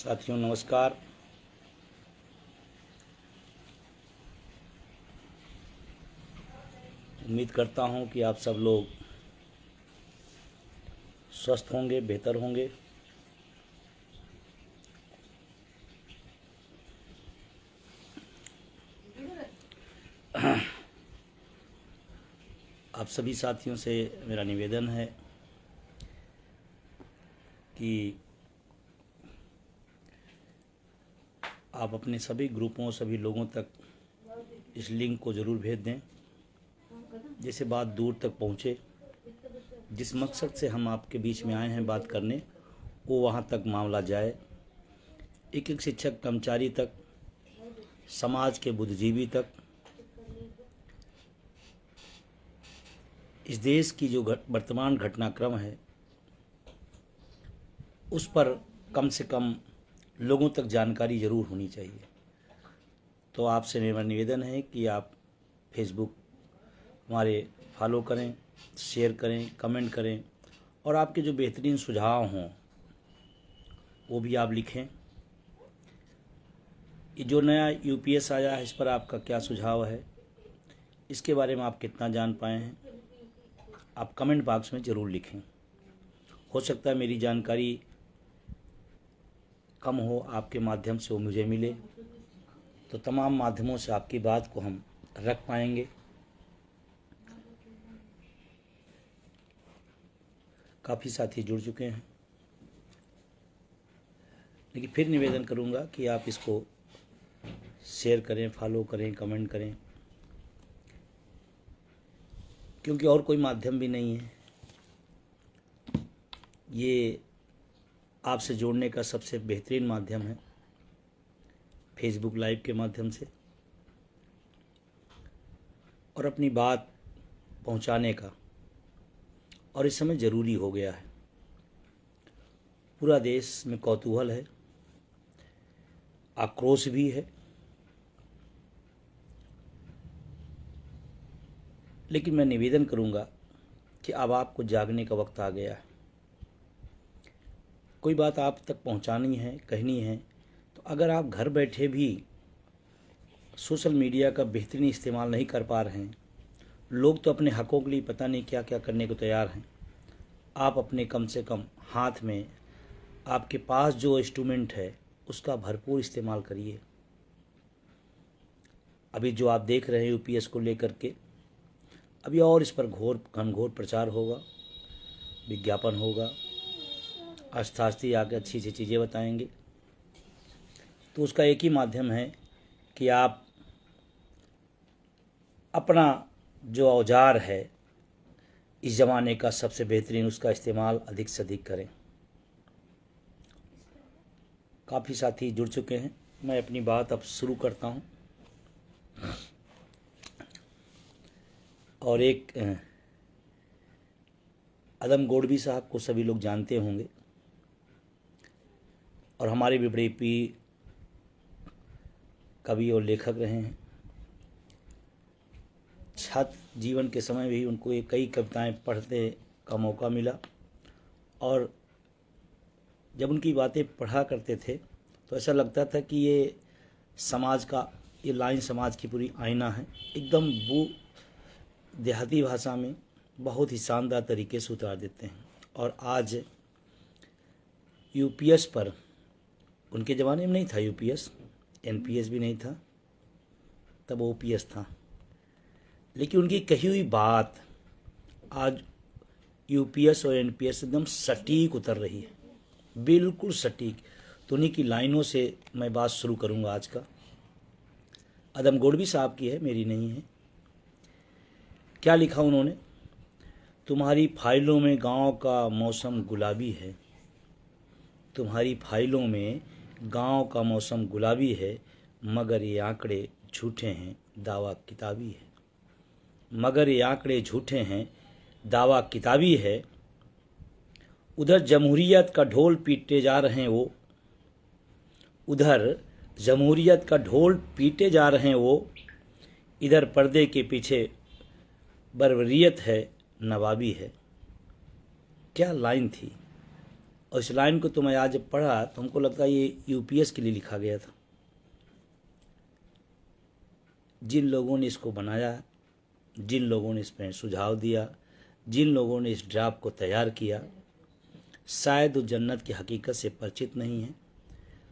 साथियों नमस्कार। उम्मीद करता हूं कि आप सब लोग स्वस्थ होंगे, बेहतर होंगे। आप सभी साथियों से मेरा निवेदन है कि आप अपने सभी ग्रुपों, सभी लोगों तक इस लिंक को ज़रूर भेज दें, जिससे बात दूर तक पहुँचे। जिस मकसद से हम आपके बीच में आए हैं बात करने, वो वहाँ तक मामला जाए। एक एक शिक्षक कर्मचारी तक, समाज के बुद्धिजीवी तक, इस देश की जो वर्तमान घटनाक्रम है उस पर कम से कम लोगों तक जानकारी ज़रूर होनी चाहिए। तो आपसे मेरा निवेदन है कि आप फेसबुक हमारे फॉलो करें, शेयर करें, कमेंट करें और आपके जो बेहतरीन सुझाव हों वो भी आप लिखें। ये जो नया यूपीएस आया है इस पर आपका क्या सुझाव है, इसके बारे में आप कितना जान पाए हैं, आप कमेंट बॉक्स में ज़रूर लिखें। हो सकता है मेरी जानकारी कम हो, आपके माध्यम से वो मुझे मिले, तो तमाम माध्यमों से आपकी बात को हम रख पाएंगे। काफ़ी साथी जुड़ चुके हैं, लेकिन फिर निवेदन करूंगा कि आप इसको शेयर करें, फॉलो करें, कमेंट करें, क्योंकि और कोई माध्यम भी नहीं है। ये आपसे जोड़ने का सबसे बेहतरीन माध्यम है फेसबुक लाइव के माध्यम से, और अपनी बात पहुंचाने का। और इस समय ज़रूरी हो गया है। पूरा देश में कौतूहल है, आक्रोश भी है, लेकिन मैं निवेदन करूंगा कि अब आपको जागने का वक्त आ गया है। कोई बात आप तक पहुंचानी है, कहनी है, तो अगर आप घर बैठे भी सोशल मीडिया का बेहतरीन इस्तेमाल नहीं कर पा रहे हैं, लोग तो अपने हकों के लिए पता नहीं क्या क्या करने को तैयार हैं। आप अपने कम से कम हाथ में आपके पास जो इंस्ट्रूमेंट है उसका भरपूर इस्तेमाल करिए। अभी जो आप देख रहे हैं यूपीएस को लेकर के, अभी और इस पर घनघोर प्रचार होगा, विज्ञापन होगा, अर्थशास्त्री आके अच्छी अच्छी चीज़ें बताएंगे। तो उसका एक ही माध्यम है कि आप अपना जो औजार है इस ज़माने का सबसे बेहतरीन, उसका इस्तेमाल अधिक से अधिक करें। काफ़ी साथी जुड़ चुके हैं, मैं अपनी बात अब शुरू करता हूं। और एक अदम गोडवी साहब को सभी लोग जानते होंगे, और हमारे भी बड़े पीर कवि और लेखक रहे हैं। छात्र जीवन के समय भी उनको कई कविताएं पढ़ने का मौका मिला, और जब उनकी बातें पढ़ा करते थे तो ऐसा लगता था कि ये समाज का, ये लाइन समाज की पूरी आईना है। एकदम वो देहाती भाषा में बहुत ही शानदार तरीके से उतार देते हैं। और आज यूपीएस पर, उनके ज़माने में नहीं था यूपीएस, एनपीएस भी नहीं था, तब ओपीएस था, लेकिन उनकी कही हुई बात आज यूपीएस और एनपीएस एकदम सटीक उतर रही है, बिल्कुल सटीक। तो उन्हीं की लाइनों से मैं बात शुरू करूंगा आज का। अदम गोडवी साहब की है, मेरी नहीं है। क्या लिखा उन्होंने? तुम्हारी फाइलों में गांव का मौसम गुलाबी है, तुम्हारी फाइलों में गांव का मौसम गुलाबी है, मगर ये आंकड़े झूठे हैं, दावा किताबी है। मगर ये आंकड़े झूठे हैं, दावा किताबी है। उधर जमहूरियत का ढोल पीटे जा रहे हैं वो, उधर जमहूरियत का ढोल पीटे जा रहे हैं वो, इधर पर्दे के पीछे बर्बरियत है, नवाबी है। क्या लाइन थी, और इस लाइन को तो मैं आज जब पढ़ा तो हमको लगता है ये यूपीएस के लिए लिखा गया था। जिन लोगों ने इसको बनाया, जिन लोगों ने इसमें सुझाव दिया, जिन लोगों ने इस ड्राफ्ट को तैयार किया, शायद वो जन्नत की हकीकत से परिचित नहीं है,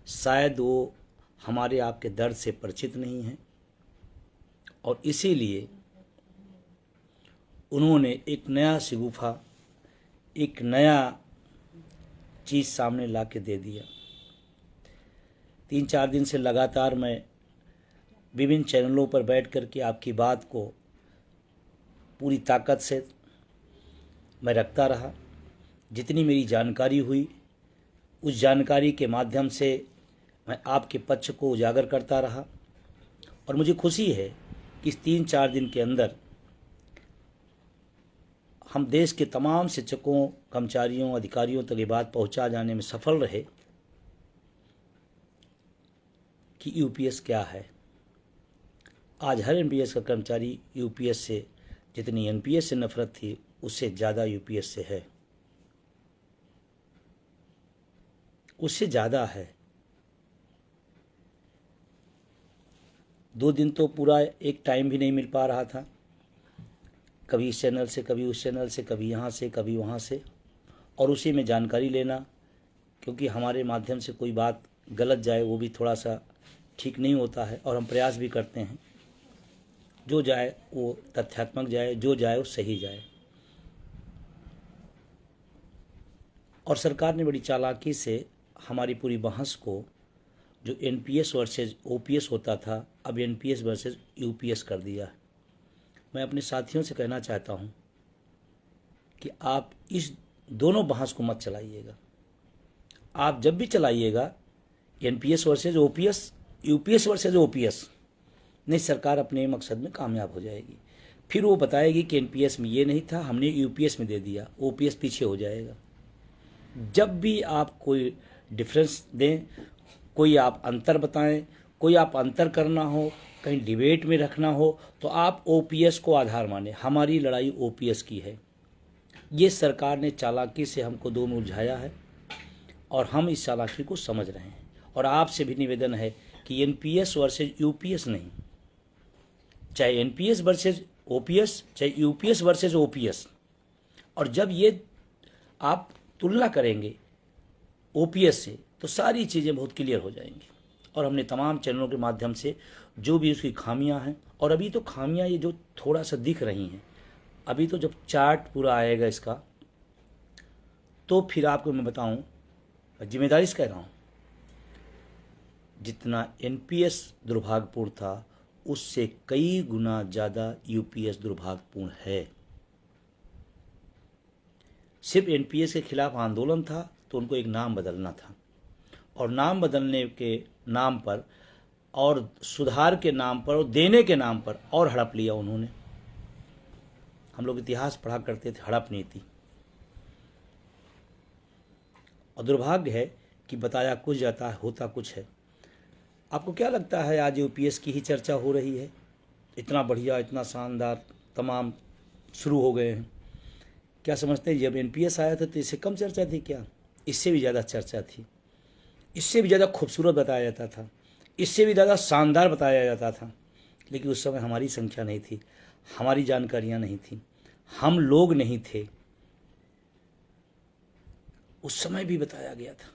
शायद वो हमारे आपके दर्द से परिचित नहीं है, और इसीलिए उन्होंने एक नया शगुफा, एक नया चीज़ सामने ला के दे दिया। 3-4 दिन से लगातार मैं विभिन्न चैनलों पर बैठ कर के आपकी बात को पूरी ताकत से मैं रखता रहा। जितनी मेरी जानकारी हुई उस जानकारी के माध्यम से मैं आपके पक्ष को उजागर करता रहा, और मुझे खुशी है कि इस 3-4 दिन के अंदर हम देश के तमाम शिक्षकों, कर्मचारियों, अधिकारियों तक ये बात पहुंचा जाने में सफल रहे कि यूपीएस क्या है। आज हर एनपीएस का कर्मचारी यूपीएस से, जितनी एनपीएस से नफरत थी उससे ज़्यादा यूपीएस से है, उससे ज़्यादा है। 2 दिन तो पूरा एक टाइम भी नहीं मिल पा रहा था, कभी इस चैनल से, कभी उस चैनल से, कभी यहाँ से, कभी वहाँ से, और उसी में जानकारी लेना, क्योंकि हमारे माध्यम से कोई बात गलत जाए वो भी थोड़ा सा ठीक नहीं होता है, और हम प्रयास भी करते हैं जो जाए वो तथ्यात्मक जाए, जो जाए वो सही जाए। और सरकार ने बड़ी चालाकी से हमारी पूरी बहस को, जो एनपीएस वर्सेस ओपीएस होता था, अब एनपीएस वर्सेस यूपीएस कर दिया है। मैं अपने साथियों से कहना चाहता हूं कि आप इस दोनों बहस को मत चलाइएगा। आप जब भी चलाइएगा NPS versus OPS, UPS versus OPS, नहीं, सरकार अपने मकसद में कामयाब हो जाएगी। फिर वो बताएगी कि एनपीएस में ये नहीं था, हमने यूपीएस में दे दिया, ओपीएस पीछे हो जाएगा। जब भी आप कोई डिफरेंस दें, कोई आप अंतर बताएं, कोई आप अंतर करना हो, कहीं डिबेट में रखना हो, तो आप ओपीएस को आधार माने। हमारी लड़ाई ओपीएस की है। ये सरकार ने चालाकी से हमको दो में उलझाया है, और हम इस चालाकी को समझ रहे हैं। और आपसे भी निवेदन है कि एनपीएस वर्सेज यूपीएस नहीं, चाहे एनपीएस वर्सेज ओपीएस, चाहे यूपीएस वर्सेज ओपीएस, और जब ये आप तुलना करेंगे ओपीएस से तो सारी चीज़ें बहुत क्लियर हो जाएंगी। और हमने तमाम चैनलों के माध्यम से जो भी उसकी खामियां हैं, और अभी तो खामियां ये जो थोड़ा सा दिख रही हैं, अभी तो जब चार्ट पूरा आएगा इसका तो फिर आपको मैं बताऊं, जिम्मेदारी से कह रहा हूं, जितना एनपीएस दुर्भाग्यपूर्ण था उससे कई गुना ज़्यादा यूपीएस दुर्भाग्यपूर्ण है। सिर्फ एनपीएस के खिलाफ आंदोलन था तो उनको एक नाम बदलना था, और नाम बदलने के नाम पर और सुधार के नाम पर और देने के नाम पर और हड़प लिया उन्होंने। हम लोग इतिहास पढ़ा करते थे, हड़प नीति। और दुर्भाग्य है कि बताया कुछ जाता है, होता कुछ है। आपको क्या लगता है आज यूपीएस की ही चर्चा हो रही है? इतना बढ़िया, इतना शानदार, तमाम शुरू हो गए हैं। क्या समझते हैं जब एनपीएस आया था तो इससे कम चर्चा थी क्या? इससे भी ज़्यादा चर्चा थी, इससे भी ज़्यादा खूबसूरत बताया जाता था, इससे भी ज़्यादा शानदार बताया जाता था। लेकिन उस समय हमारी संख्या नहीं थी, हमारी जानकारियाँ नहीं थी, हम लोग नहीं थे। उस समय भी बताया गया था,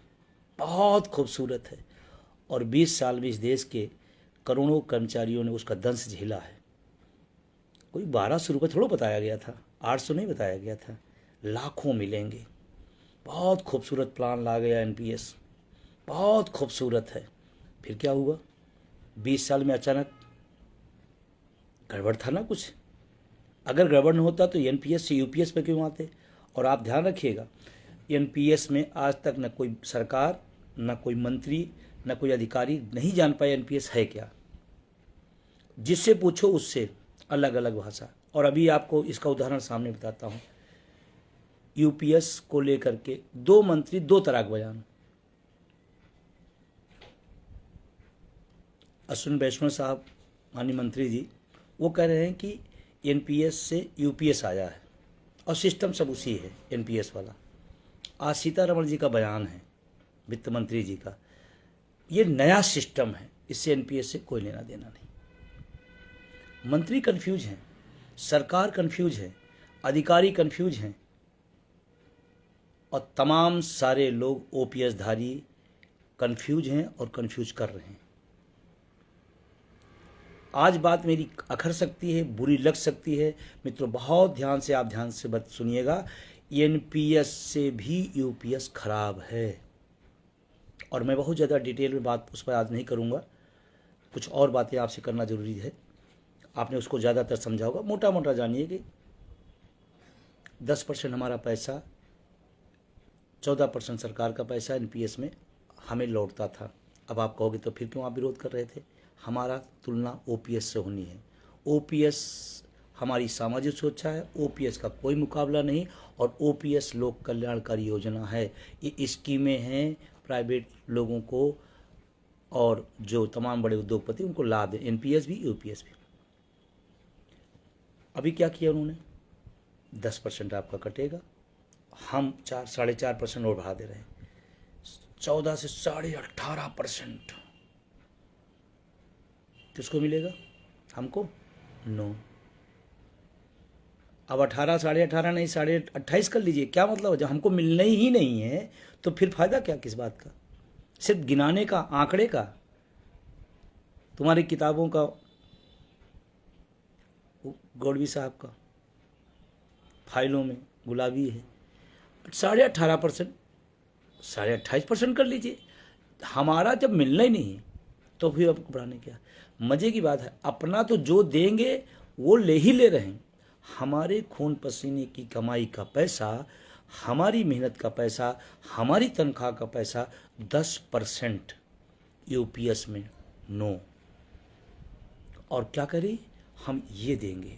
बहुत खूबसूरत है। और 20 साल में इस देश के करोड़ों कर्मचारियों ने उसका दंश झेला है। कोई 1200 रुपये थोड़ा बताया गया था, 800 नहीं बताया गया था, लाखों मिलेंगे। बहुत खूबसूरत प्लान ला गया एनपीएस, बहुत खूबसूरत है। फिर क्या हुआ? 20 साल में अचानक गड़बड़ था ना कुछ। अगर गड़बड़ न होता तो एनपीएस से यूपीएस पे क्यों आते? और आप ध्यान रखिएगा, एनपीएस में आज तक न कोई सरकार, न कोई मंत्री, न कोई अधिकारी नहीं जान पाए एनपीएस है क्या। जिससे पूछो उससे अलग अलग भाषा। और अभी आपको इसका उदाहरण सामने बताता हूँ। यूपीएस को लेकर के 2 मंत्री 2 तरह का बयान। अश्विनी वैष्णव साहब, माननीय मंत्री जी, वो कह रहे हैं कि एनपीएस से यूपीएस आया है और सिस्टम सब उसी है एनपीएस वाला। आज सीतारमण जी का बयान है, वित्त मंत्री जी का, ये नया सिस्टम है, इससे एनपीएस से कोई लेना देना नहीं। मंत्री कंफ्यूज हैं, सरकार कंफ्यूज है, अधिकारी कंफ्यूज हैं और तमाम सारे लोग ओपीएस धारी कंफ्यूज हैं और कंफ्यूज कर रहे हैं। आज बात मेरी अखर सकती है, बुरी लग सकती है। मित्रों, बहुत ध्यान से, आप ध्यान से बात सुनिएगा। एनपीएस से भी यूपीएस खराब है और मैं बहुत ज़्यादा डिटेल में बात उस पर आज नहीं करूँगा। कुछ और बातें आपसे करना ज़रूरी है, आपने उसको ज़्यादातर समझा होगा। मोटा मोटा जानिए कि 10% हमारा पैसा, 14% सरकार का पैसा एनपीएस में हमें लौटता था। अब आप कहोगे तो फिर क्यों आप विरोध कर रहे थे? हमारा तुलना ओपीएस से होनी है। ओपीएस हमारी सामाजिक सुरक्षा है, ओपीएस का कोई मुकाबला नहीं और ओपीएस लोक कल्याणकारी योजना है। ये स्कीमें हैं प्राइवेट लोगों को और जो तमाम बड़े उद्योगपति उनको लाभ है, एनपीएस भी यूपीएस भी। अभी क्या किया उन्होंने? 10% आपका कटेगा, हम 4-4.5% और बढ़ा दे रहे हैं, 14 से 18.5%। किसको मिलेगा? हमको? नो। अब 18, 18.5 नहीं, 28.5 कर लीजिए। क्या मतलब है? जब हमको मिलना ही नहीं है तो फिर फायदा क्या, किस बात का? सिर्फ गिनाने का, आंकड़े का। तुम्हारी किताबों का, गौड़वी साहब का फाइलों में गुलाबी है, 18.5%, 28.5% कर लीजिए। हमारा जब मिलना ही नहीं है तो फिर आपको बढ़ाने क्या? मज़े की बात है, अपना तो जो देंगे वो ले ही ले रहे हैं। हमारे खून पसीने की कमाई का पैसा, हमारी मेहनत का पैसा, हमारी तनख्वाह का पैसा 10% यूपीएस में नो। और क्या करें? हम ये देंगे,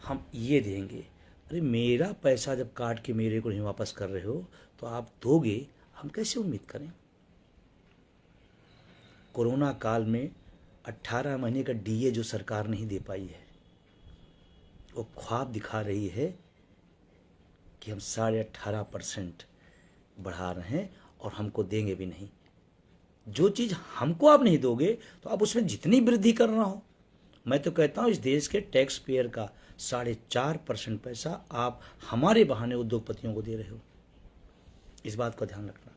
हम ये देंगे। अरे मेरा पैसा जब काट के मेरे को नहीं वापस कर रहे हो तो आप दोगे, हम कैसे उम्मीद करें? कोरोना काल में 18 महीने का डीए जो सरकार नहीं दे पाई है, वो ख्वाब दिखा रही है कि हम 18.5% बढ़ा रहे हैं और हमको देंगे भी नहीं। जो चीज़ हमको आप नहीं दोगे तो आप उसमें जितनी वृद्धि करना हो, मैं तो कहता हूँ इस देश के टैक्स पेयर का 4.5% पैसा आप हमारे बहाने उद्योगपतियों को दे रहे हो। इस बात का ध्यान रखना।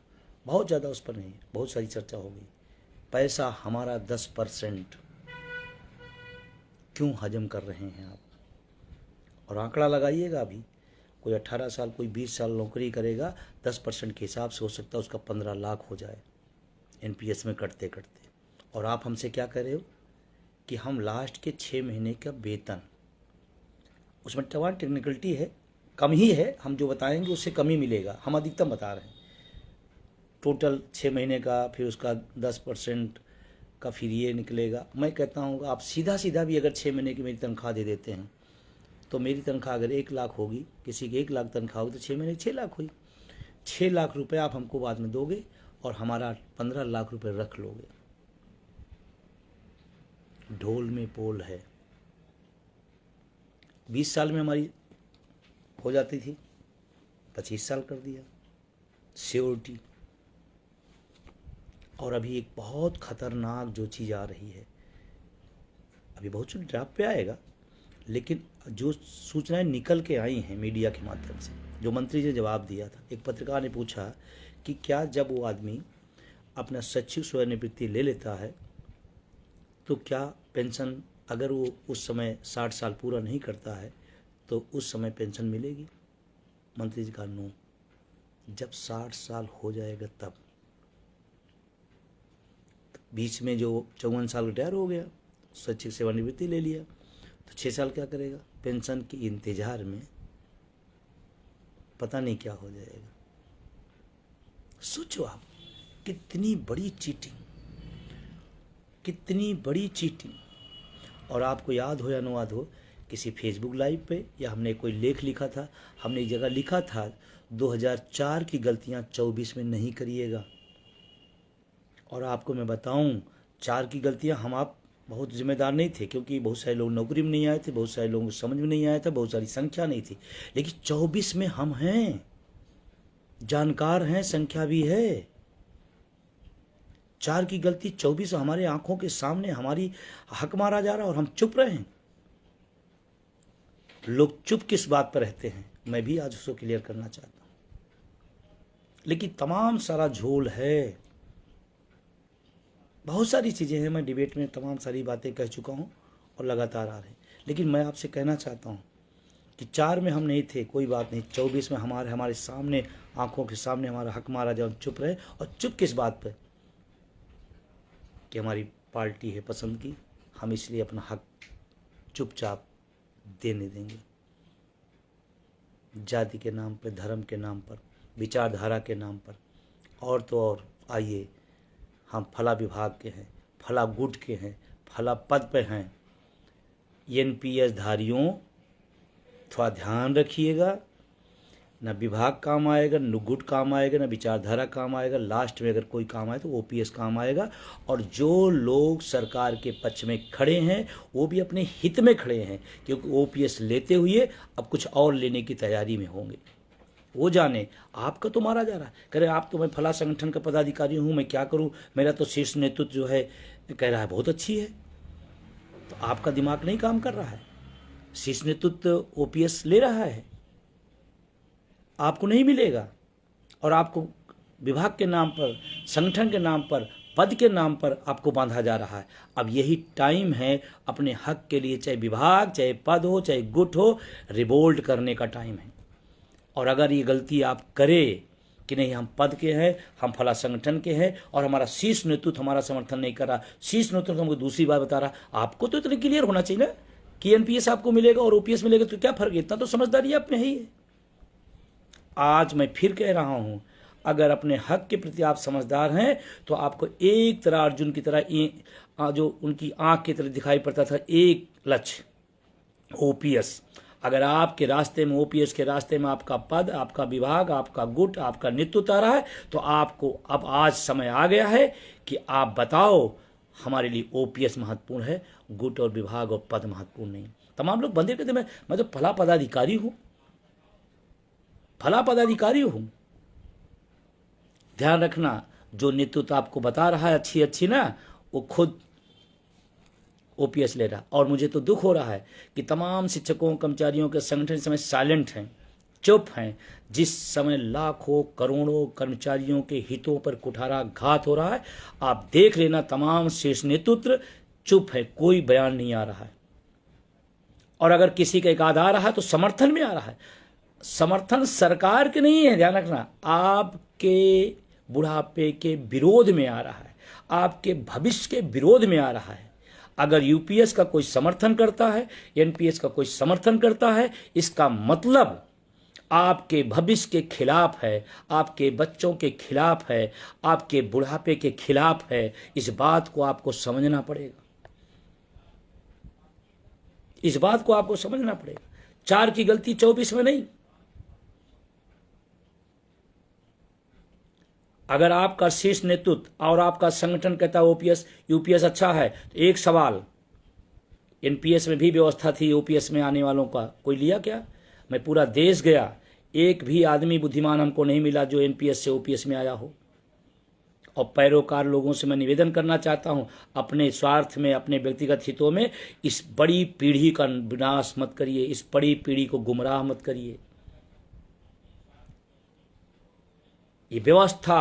बहुत ज़्यादा उस पर नहीं, बहुत सारी चर्चा हो गई। पैसा हमारा 10% क्यों हजम कर रहे हैं आप? और आंकड़ा लगाइएगा। अभी कोई 18 साल, कोई 20 साल नौकरी करेगा, 10% के हिसाब से हो सकता है उसका 15 लाख हो जाए एनपीएस में कटते कटते। और आप हमसे क्या कह रहे हो कि हम लास्ट के 6 महीने का वेतन, उसमें तमाम टेक्निकलिटी है, कम ही है, हम जो बताएंगे उससे कम ही मिलेगा, हम अधिकतम बता रहे हैं। टोटल 6 महीने का, फिर उसका 10% का फिर ये निकलेगा। मैं कहता हूँ आप सीधा सीधा भी अगर 6 महीने की मेरी तनख्वाह दे देते हैं तो मेरी तनख्वाह अगर 1 लाख होगी, किसी की 1 लाख तनख्वाह होगी तो 6 महीने 6 लाख हुई। 6 लाख रुपए आप हमको बाद में दोगे और हमारा 15 लाख रुपए रख लोगे। ढोल में पोल है। 20 साल में हमारी हो जाती थी, 25 साल कर दिया सिक्योरिटी। और अभी एक बहुत खतरनाक जो चीज़ आ रही है, अभी बहुत कुछ ड्राफ्ट पे आएगा, लेकिन जो सूचनाएं निकल के आई हैं मीडिया के माध्यम से, जो मंत्री ने जवाब दिया था, एक पत्रकार ने पूछा कि क्या जब वो आदमी अपना स्वैच्छिक सेवानिवृत्ति ले लेता है तो क्या पेंशन, अगर वो उस समय 60 साल पूरा नहीं करता है तो उस समय पेंशन मिलेगी? मंत्री जी का नो, जब 60 साल हो जाएगा तब। बीच में जो 54 साल रिटायर हो गया, स्वैच्छिक सेवानिवृत्ति ले लिया, तो 6 साल क्या करेगा? पेंशन के इंतजार में पता नहीं क्या हो जाएगा। सोचो आप, कितनी बड़ी चीटिंग, कितनी बड़ी चीटिंग। और आपको याद हो या न याद हो, किसी फेसबुक लाइव पे या हमने कोई लेख लिखा था, हमने एक जगह लिखा था 2004 की गलतियां 24 में नहीं करिएगा। और आपको मैं बताऊं, 4 की गलतियां हम आप बहुत जिम्मेदार नहीं थे, क्योंकि बहुत सारे लोग नौकरी में नहीं आए थे, बहुत सारे लोगों को समझ में नहीं आया था, बहुत सारी संख्या नहीं थी। लेकिन 24 में हम हैं। जानकार हैं, संख्या भी है। 4 की गलती 24 हमारे आंखों के सामने हमारी हक मारा जा रहा है और हम चुप रहे हैं। लोग चुप किस बात पर रहते हैं, मैं भी आज उसको क्लियर करना चाहता हूं। लेकिन तमाम सारा झोल है, बहुत सारी चीजें हैं। मैं डिबेट में तमाम सारी बातें कह चुका हूं और लगातार आ रहे हैं। लेकिन मैं आपसे कहना चाहता हूं कि 4 में हम नहीं थे, कोई बात नहीं। 24 में हमारे सामने, आंखों के सामने हमारा हक मारा जाए, चुप रहे। और चुप किस बात पर कि हमारी पार्टी है पसंद की, हम इसलिए अपना हक चुपचाप देने देंगे। जाति के नाम पर, धर्म के नाम पर, विचारधारा के नाम पर, और तो और आइए हम फला विभाग के हैं, फला गुट के हैं, फला पद पे हैं। एनपीएस धारियों थोड़ा ध्यान रखिएगा, न विभाग काम आएगा, न गुट काम आएगा, न विचारधारा काम आएगा। लास्ट में अगर कोई काम आए तो ओपीएस काम आएगा। और जो लोग सरकार के पक्ष में खड़े हैं वो भी अपने हित में खड़े हैं, क्योंकि ओपीएस लेते हुए अब कुछ और लेने की तैयारी में होंगे। वो जाने आपका तो मारा जा रहा है, कह रहे आप तो, मैं फला संगठन का पदाधिकारी हूँ, मैं क्या करूँ, मेरा तो शीर्ष नेतृत्व जो है कह रहा है बहुत अच्छी है। तो आपका दिमाग नहीं काम कर रहा है। शीर्ष नेतृत्व ओपीएस ले रहा है, आपको नहीं मिलेगा। और आपको विभाग के नाम पर, संगठन के नाम पर, पद के नाम पर आपको बांधा जा रहा है। अब यही टाइम है अपने हक के लिए, चाहे विभाग, चाहे पद हो, चाहे गुट हो, रिवोल्ट करने का टाइम है। और अगर ये गलती आप करें कि नहीं हम पद के हैं, हम फला संगठन के हैं और हमारा शीर्ष नेतृत्व हमारा समर्थन नहीं कर रहा, शीर्ष नेतृत्व हमको दूसरी बात बता रहा, आपको तो इतना क्लियर होना चाहिए ना कि एनपीएस आपको मिलेगा और ओपीएस मिलेगा, तो क्या फर्क है? इतना तो समझदारी आप में ही है। आज मैं फिर कह रहा हूं, अगर अपने हक के प्रति आप समझदार हैं तो आपको एक तरह अर्जुन की तरह, जो उनकी आंख की तरह दिखाई पड़ता था, एक लक्ष्य ओपीएस। अगर आपके रास्ते में, ओपीएस के रास्ते में आपका पद, आपका विभाग, आपका गुट, आपका नेतृत्व आ रहा है, तो आपको अब आज समय आ गया है कि आप बताओ हमारे लिए ओपीएस महत्वपूर्ण है, गुट और विभाग और पद महत्वपूर्ण नहीं। तमाम लोग बंदे कहते मैं तो फला पदाधिकारी हूं, फला पदाधिकारी हूं। ध्यान रखना, जो नेतृत्व आपको बता रहा है अच्छी ना, वो खुद ओपीएस ले रहा। और मुझे तो दुख हो रहा है कि तमाम शिक्षकों, कर्मचारियों के संगठन इस समय साइलेंट हैं, चुप हैं। जिस समय लाखों करोड़ों कर्मचारियों के हितों पर कुठाराघात हो रहा है, आप देख लेना, तमाम शीर्ष नेतृत्व चुप है, कोई बयान नहीं आ रहा है। और अगर किसी का एक आध आ रहा है तो समर्थन में आ रहा है। समर्थन सरकार के नहीं है, ध्यान रखना, आपके बुढ़ापे के विरोध में आ रहा है, आपके भविष्य के विरोध में आ रहा है। अगर यूपीएस का कोई समर्थन करता है, एनपीएस का कोई समर्थन करता है, इसका मतलब आपके भविष्य के खिलाफ है, आपके बच्चों के खिलाफ है, आपके बुढ़ापे के खिलाफ है। इस बात को आपको समझना पड़ेगा, इस बात को आपको समझना पड़ेगा। 4 की गलती 24 में नहीं। अगर आपका शीर्ष नेतृत्व और आपका संगठन कहता है ओपीएस, यूपीएस अच्छा है, तो एक सवाल, एनपीएस में भी व्यवस्था थी ओपीएस में आने वालों का, कोई लिया क्या? मैं पूरा देश गया, एक भी आदमी बुद्धिमान हमको नहीं मिला जो एनपीएस से ओपीएस में आया हो। और पैरोकार लोगों से मैं निवेदन करना चाहता हूं, अपने स्वार्थ में, अपने व्यक्तिगत हितों में इस बड़ी पीढ़ी का विनाश मत करिए, इस बड़ी पीढ़ी को गुमराह मत करिए। ये व्यवस्था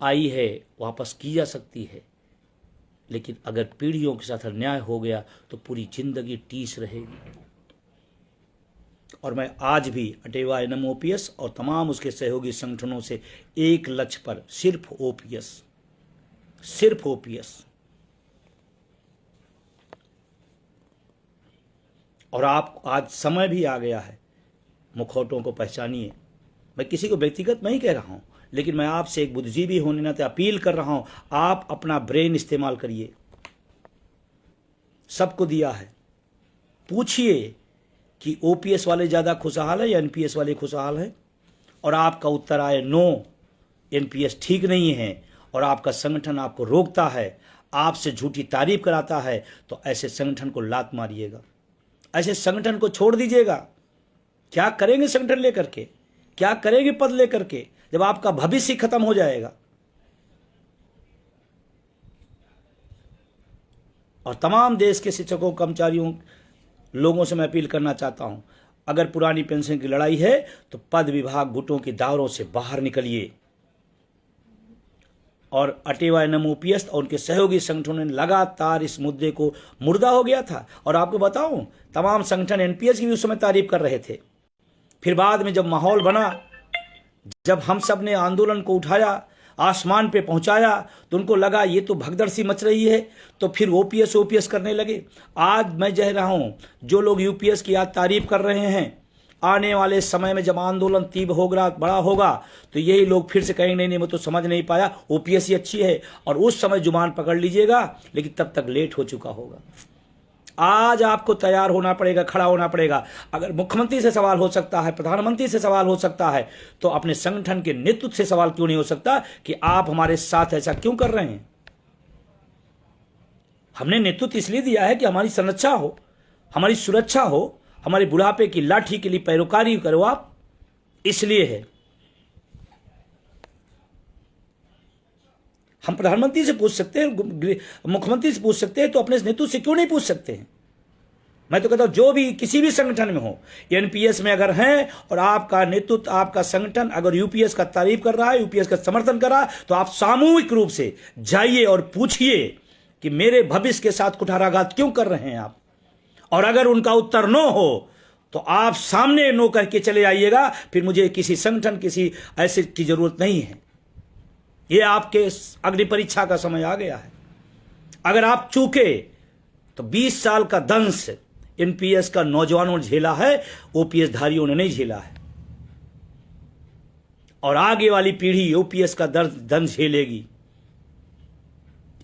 आई है, वापस की जा सकती है, लेकिन अगर पीढ़ियों के साथ अन्याय हो गया तो पूरी जिंदगी टीस रहेगी। और मैं आज भी अटेवा एनएम ओपीएस और तमाम उसके सहयोगी संगठनों से एक लक्ष्य पर, सिर्फ ओपीएस, सिर्फ ओपीएस। और आप, आज समय भी आ गया है, मुखौटों को पहचानिए। मैं किसी को व्यक्तिगत नहीं कह रहा हूं, लेकिन मैं आपसे एक बुद्धिजीवी होने नाते अपील कर रहा हूं, आप अपना ब्रेन इस्तेमाल करिए। सबको दिया है, पूछिए कि ओपीएस वाले ज्यादा खुशहाल है या एनपीएस वाले खुशहाल है, और आपका उत्तर आए नो, एनपीएस ठीक नहीं है, और आपका संगठन आपको रोकता है, आपसे झूठी तारीफ कराता है, तो ऐसे संगठन को लात मारिएगा, ऐसे संगठन को छोड़ दीजिएगा। क्या करेंगे संगठन लेकर के? क्या करेंगे पद लेकर के जब आपका भविष्य खत्म हो जाएगा। और तमाम देश के शिक्षकों, कर्मचारियों, लोगों से मैं अपील करना चाहता हूं, अगर पुरानी पेंशन की लड़ाई है तो पद विभाग गुटों की दावरों से बाहर निकलिए। और अटेवा एनएमओपीएस और उनके सहयोगी संगठनों ने लगातार इस मुद्दे को, मुर्दा हो गया था। और आपको बताऊं, तमाम संगठन एनपीएस की भी उस समय तारीफ कर रहे थे। फिर बाद में जब माहौल बना, जब हम सब ने आंदोलन को उठाया, आसमान पे पहुंचाया, तो उनको लगा ये तो भगदड़ सी मच रही है, तो फिर ओपीएस करने लगे। आज मैं कह रहा हूं, जो लोग यूपीएस की आज तारीफ कर रहे हैं, आने वाले समय में जब आंदोलन तीव्र होगा, बड़ा होगा, तो यही लोग फिर से कहेंगे नहीं मैं तो समझ नहीं पाया, ओपीएस ही अच्छी है। और उस समय जुबान पकड़ लीजिएगा, लेकिन तब तक लेट हो चुका होगा। आज आपको तैयार होना पड़ेगा, खड़ा होना पड़ेगा। अगर मुख्यमंत्री से सवाल हो सकता है, प्रधानमंत्री से सवाल हो सकता है, तो अपने संगठन के नेतृत्व से सवाल क्यों नहीं हो सकता कि आप हमारे साथ ऐसा क्यों कर रहे हैं। हमने नेतृत्व इसलिए दिया है कि हमारी संरक्षा हो, हमारी सुरक्षा हो, हमारे बुढ़ापे की लाठी के लिए पैरोकारी करो आप, इसलिए है। हम प्रधानमंत्री से पूछ सकते हैं, मुख्यमंत्री से पूछ सकते हैं, तो अपने नेतृत्व से क्यों नहीं पूछ सकते हैं। मैं तो कहता हूं, जो भी किसी भी संगठन में हो, एनपीएस में अगर हैं और आपका नेतृत्व, आपका संगठन अगर यूपीएस का तारीफ कर रहा है, यूपीएस का समर्थन कर रहा है, तो आप सामूहिक रूप से जाइए और पूछिए कि मेरे भविष्य के साथ कुठाराघात क्यों कर रहे हैं आप। और अगर उनका उत्तर नो हो तो आप सामने नो करके चले आइएगा। फिर मुझे किसी संगठन, किसी ऐसे की जरूरत नहीं है। ये आपके अग्नि परीक्षा का समय आ गया है। अगर आप चूके तो 20 साल का दंश एनपीएस का नौजवानों ने झेला है, ओपीएस धारियों ने नहीं झेला है। और आगे वाली पीढ़ी ओपीएस का दंश झेलेगी।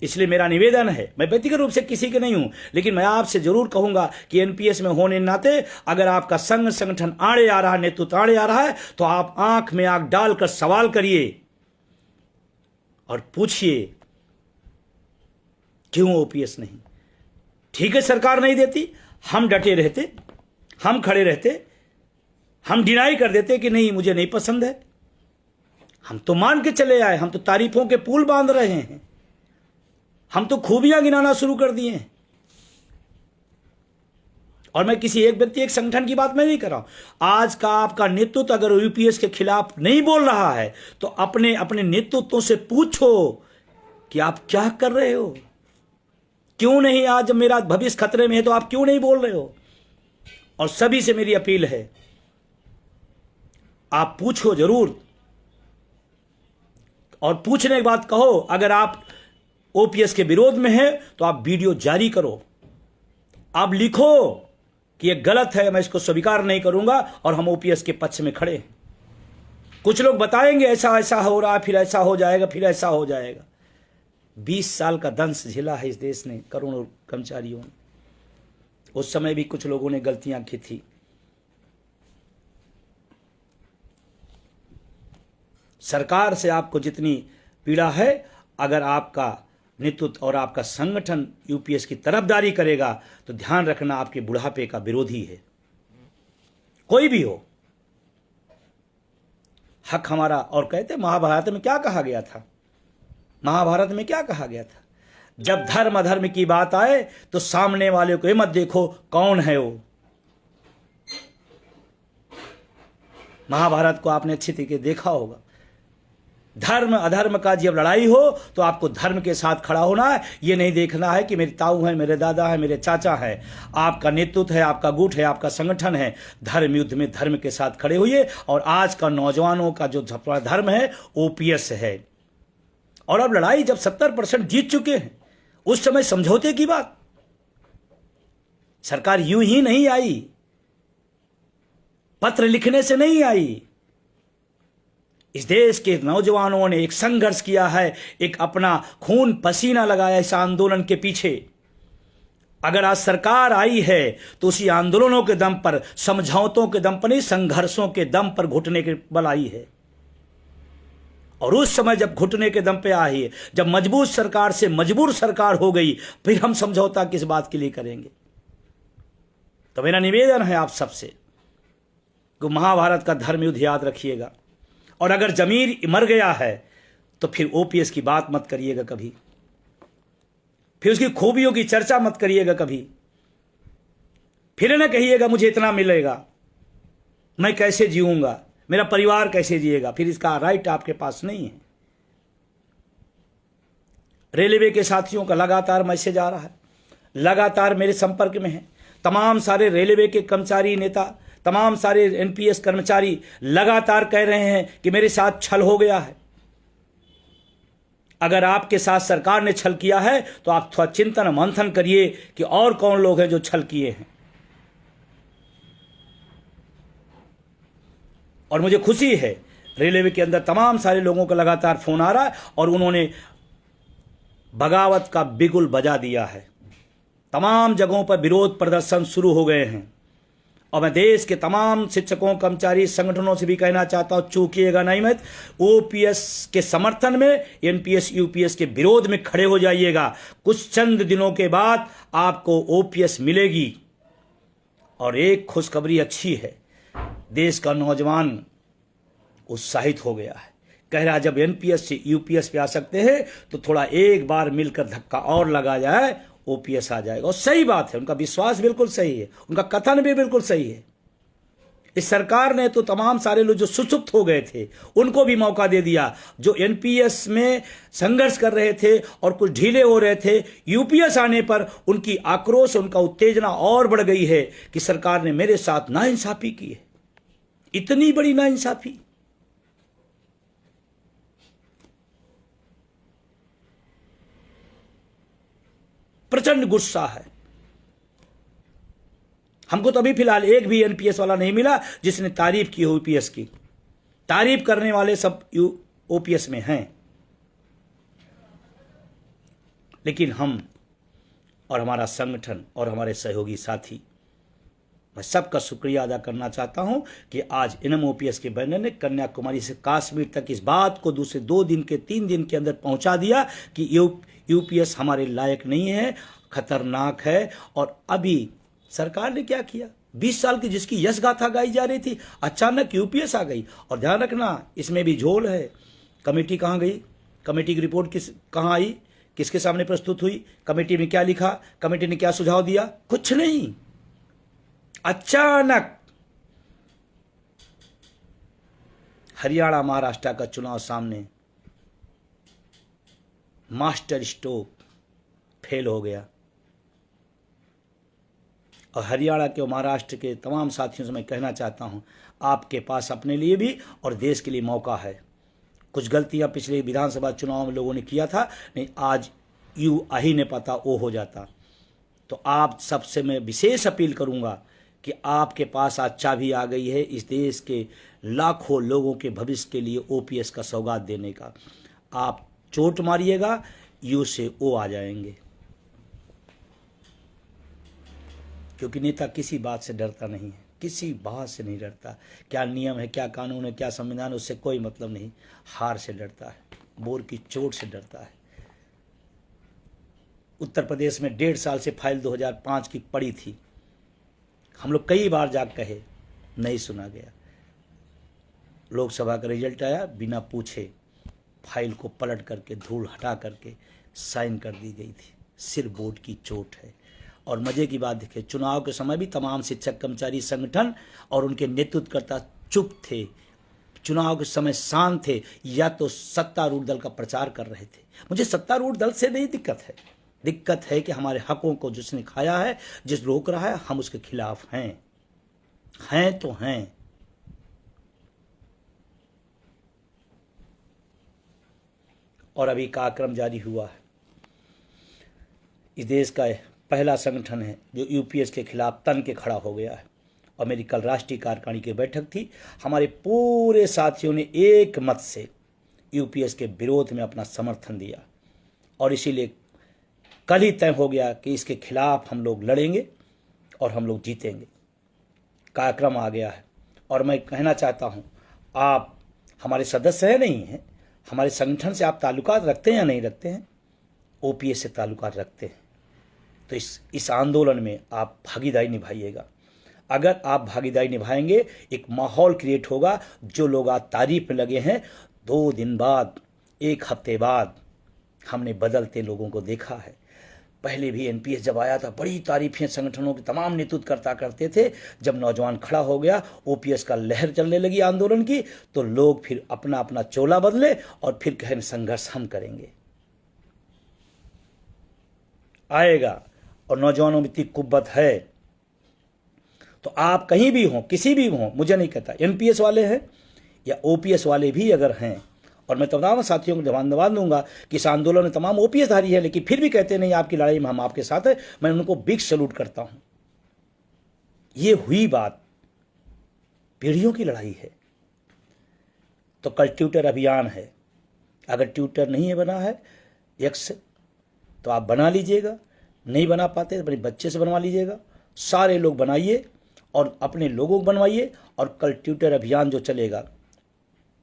इसलिए मेरा निवेदन है, मैं व्यक्तिगत रूप से किसी के नहीं हूं, लेकिन मैं आपसे जरूर कहूंगा कि एनपीएस में होने नाते अगर आपका संगठन आड़े आ रहा है, नेतृत्व आड़े आ रहा है, तो आप आंख में आंख डालकर सवाल करिए और पूछिए क्यों ओपीएस नहीं। ठीक है, सरकार नहीं देती, हम डटे रहते, हम खड़े रहते, हम डिनाई कर देते कि नहीं मुझे नहीं पसंद है। हम तो मान के चले आए, हम तो तारीफों के पुल बांध रहे हैं, हम तो खूबियां गिनाना शुरू कर दिए हैं। और मैं किसी एक व्यक्ति, एक संगठन की बात मैं नहीं कर रहा हूं। आज का आपका नेतृत्व अगर यूपीएस के खिलाफ नहीं बोल रहा है, तो अपने अपने नेतृत्वों से पूछो कि आप क्या कर रहे हो, क्यों नहीं। आज मेरा भविष्य खतरे में है तो आप क्यों नहीं बोल रहे हो। और सभी से मेरी अपील है, आप पूछो जरूर, और पूछने के बाद कहो। अगर आप ओपीएस के विरोध में है तो आप वीडियो जारी करो, आप लिखो कि यह गलत है, मैं इसको स्वीकार नहीं करूंगा और हम ओपीएस के पक्ष में खड़े हैं। कुछ लोग बताएंगे ऐसा ऐसा हो रहा है, फिर ऐसा हो जाएगा, फिर ऐसा हो जाएगा। 20 साल का दंश झेला है इस देश ने, करोड़ों कर्मचारियों ने। उस समय भी कुछ लोगों ने गलतियां की थी। सरकार से आपको जितनी पीड़ा है, अगर आपका नेतृत्व और आपका संगठन यूपीएस की तरफदारी करेगा तो ध्यान रखना आपके बुढ़ापे का विरोधी है, कोई भी हो। हक हमारा। और कहते महाभारत में क्या कहा गया था, महाभारत में क्या कहा गया था, जब धर्म अधर्म की बात आए तो सामने वाले को मत देखो कौन है वो। महाभारत को आपने अच्छी तरीके देखा होगा। धर्म अधर्म का जब लड़ाई हो तो आपको धर्म के साथ खड़ा होना है। ये नहीं देखना है कि मेरे ताऊ है, मेरे दादा है, मेरे चाचा है। आपका नेतृत्व है, आपका गुट है, आपका संगठन है। धर्म युद्ध में धर्म के साथ खड़े हुए। और आज का नौजवानों का जो धर्म है ओपीएस है। और अब लड़ाई जब 70% जीत चुके हैं, उस समय समझौते की बात। सरकार यूं ही नहीं आई, पत्र लिखने से नहीं आई। इस देश के नौजवानों ने एक संघर्ष किया है, एक अपना खून पसीना लगाया इस आंदोलन के पीछे। अगर आज सरकार आई है तो उसी आंदोलनों के दम पर, समझौतों के दम पर नहीं, संघर्षों के दम पर घुटने के बल आई है। और उस समय जब घुटने के दम पे आई है, जब मजबूत सरकार से मजबूर सरकार हो गई, फिर हम समझौता किस बात के लिए करेंगे। तो मेरा निवेदन है आप सबसे कि महाभारत का धर्म युद्ध याद रखिएगा। और अगर जमीर मर गया है तो फिर ओपीएस की बात मत करिएगा कभी, फिर उसकी खूबियों की चर्चा मत करिएगा कभी, फिर न कहिएगा मुझे इतना मिलेगा, मैं कैसे जीऊंगा, मेरा परिवार कैसे जिएगा, फिर इसका राइट आपके पास नहीं है। रेलवे के साथियों का लगातार मैसेज आ रहा है, लगातार मेरे संपर्क में है। तमाम सारे रेलवे के कर्मचारी नेता, तमाम सारे एनपीएस कर्मचारी लगातार कह रहे हैं कि मेरे साथ छल हो गया है। अगर आपके साथ सरकार ने छल किया है तो आप थोड़ा चिंतन मंथन करिए कि और कौन लोग हैं जो छल किए हैं। और मुझे खुशी है रेलवे के अंदर तमाम सारे लोगों का लगातार फोन आ रहा है और उन्होंने बगावत का बिगुल बजा दिया है। तमाम जगहों पर विरोध प्रदर्शन शुरू हो गए हैं और मैं देश के तमाम शिक्षकों कर्मचारी संगठनों से भी कहना चाहता हूं, चूकिएगा नहीं मत। ओपीएस के समर्थन में, एनपीएस यूपीएस के विरोध में खड़े हो जाइएगा। कुछ चंद दिनों के बाद आपको ओपीएस मिलेगी। और एक खुशखबरी अच्छी है, देश का नौजवान उत्साहित हो गया है, कह रहा जब एनपीएस से यूपीएस पे आ सकते हैं तो थोड़ा एक बार मिलकर धक्का और लगा जाए, ओपीएस आ जाएगा। और सही बात है, उनका विश्वास बिल्कुल सही है, उनका कथन भी बिल्कुल सही है। इस सरकार ने तो तमाम सारे लोग जो सुसुप्त हो गए थे उनको भी मौका दे दिया, जो एनपीएस में संघर्ष कर रहे थे और कुछ ढीले हो रहे थे। यूपीएस आने पर उनकी आक्रोश, उनका उत्तेजना और बढ़ गई है कि सरकार ने मेरे साथ नाइंसाफी की है। इतनी बड़ी नाइंसाफी। प्रचंड गुस्सा है। हमको तो अभी फिलहाल एक भी एनपीएस वाला नहीं मिला जिसने तारीफ की हो ओपीएस की। तारीफ करने वाले सब ओपीएस में हैं, लेकिन हम और हमारा संगठन और हमारे सहयोगी साथी, मैं सबका शुक्रिया अदा करना चाहता हूं कि आज एनएमओपीएस के बैनर ने कन्याकुमारी से कश्मीर तक इस बात को दूसरे 2 दिन के 3 दिन के अंदर पहुंचा दिया कि यूपीएस हमारे लायक नहीं है, खतरनाक है। और अभी सरकार ने क्या किया, 20 साल की जिसकी यश गाथा गाई जा रही थी, अचानक यूपीएस आ गई। और ध्यान रखना, इसमें भी झोल है। कमेटी कहाँ गई, कमेटी की रिपोर्ट कहाँ आई, किसके सामने प्रस्तुत हुई, कमेटी में क्या लिखा, कमेटी ने क्या सुझाव दिया, कुछ नहीं। अचानक हरियाणा महाराष्ट्र का चुनाव सामने, मास्टर स्ट्रोक फेल हो गया। और हरियाणा के और महाराष्ट्र के तमाम साथियों से मैं कहना चाहता हूं, आपके पास अपने लिए भी और देश के लिए मौका है। कुछ गलतियां पिछले विधानसभा चुनाव में लोगों ने किया था, नहीं आज यू आ ही नहीं पता वो हो जाता। तो आप सबसे मैं विशेष अपील करूंगा कि आपके पास आज चाबी आ गई है इस देश के लाखों लोगों के भविष्य के लिए ओपीएस का सौगात देने का। आप चोट मारिएगा, यू से ओ आ जाएंगे। क्योंकि नेता किसी बात से डरता नहीं है, किसी बात से नहीं डरता। क्या नियम है, क्या कानून है, क्या संविधान है, उससे कोई मतलब नहीं। हार से डरता है, बोर की चोट से डरता है। उत्तर प्रदेश में 1.5 साल से फाइल 2005 की पड़ी थी। हम लोग कई बार जाग कहे, नहीं सुना गया। लोकसभा का रिजल्ट आया, बिना पूछे फाइल को पलट करके, धूल हटा करके साइन कर दी गई थी। सिर बोर्ड की चोट है। और मजे की बात देखिए, चुनाव के समय भी तमाम शिक्षक कर्मचारी संगठन और उनके नेतृत्वकर्ता चुप थे, चुनाव के समय शांत थे, या तो सत्तारूढ़ दल का प्रचार कर रहे थे। मुझे सत्तारूढ़ दल से नहीं दिक्कत है, दिक्कत है कि हमारे हकों को जिसने खाया है, जिस रोक रहा है, हम उसके खिलाफ हैं तो हैं। और अभी कार्यक्रम जारी हुआ है। इस देश का पहला संगठन है जो यूपीएस के खिलाफ तन के खड़ा हो गया है। और मेरी कल राष्ट्रीय कार्यकारिणी की बैठक थी। हमारे पूरे साथियों ने एक मत से यूपीएस के विरोध में अपना समर्थन दिया और इसीलिए कल ही तय हो गया कि इसके खिलाफ हम लोग लड़ेंगे और हम लोग जीतेंगे। कार्यक्रम आ गया है और मैं कहना चाहता हूं, आप हमारे सदस्य हैं नहीं हैं, हमारे संगठन से आप ताल्लुकात रखते हैं या नहीं रखते हैं, ओपीएस से ताल्लुकात रखते हैं, तो इस आंदोलन में आप भागीदारी निभाइएगा। अगर आप भागीदारी निभाएंगे, एक माहौल क्रिएट होगा। जो लोग आज तारीफ में लगे हैं, 2 दिन बाद, 1 हफ्ते बाद हमने बदलते लोगों को देखा है। पहले भी एनपीएस जब आया था, बड़ी तारीफें संगठनों के तमाम नेतृत्वकर्ता करते थे। जब नौजवान खड़ा हो गया, ओपीएस का लहर चलने लगी आंदोलन की, तो लोग फिर अपना अपना चोला बदले और फिर कहें संघर्ष हम करेंगे। आएगा, और नौजवानों में इतनी कुव्वत है। तो आप कहीं भी हों, किसी भी हों, मुझे नहीं कहता एनपीएस वाले हैं या ओपीएस वाले भी अगर हैं, और मैं तमाम साथियों को धन्यवाद दूंगा कि इस आंदोलन में तमाम ओपीएस धारी है, लेकिन फिर भी कहते नहीं आपकी लड़ाई में हम आपके साथ हैं, मैं उनको बिग सैल्यूट करता हूं। ये हुई बात, पीढ़ियों की लड़ाई है। तो कल ट्विटर अभियान है, अगर ट्विटर नहीं है बना है एक्स, तो आप बना लीजिएगा। नहीं बना पाते तो अपने बच्चे से बनवा लीजिएगा। सारे लोग बनाइए और अपने लोगों को बनवाइए। और कल ट्विटर अभियान जो चलेगा,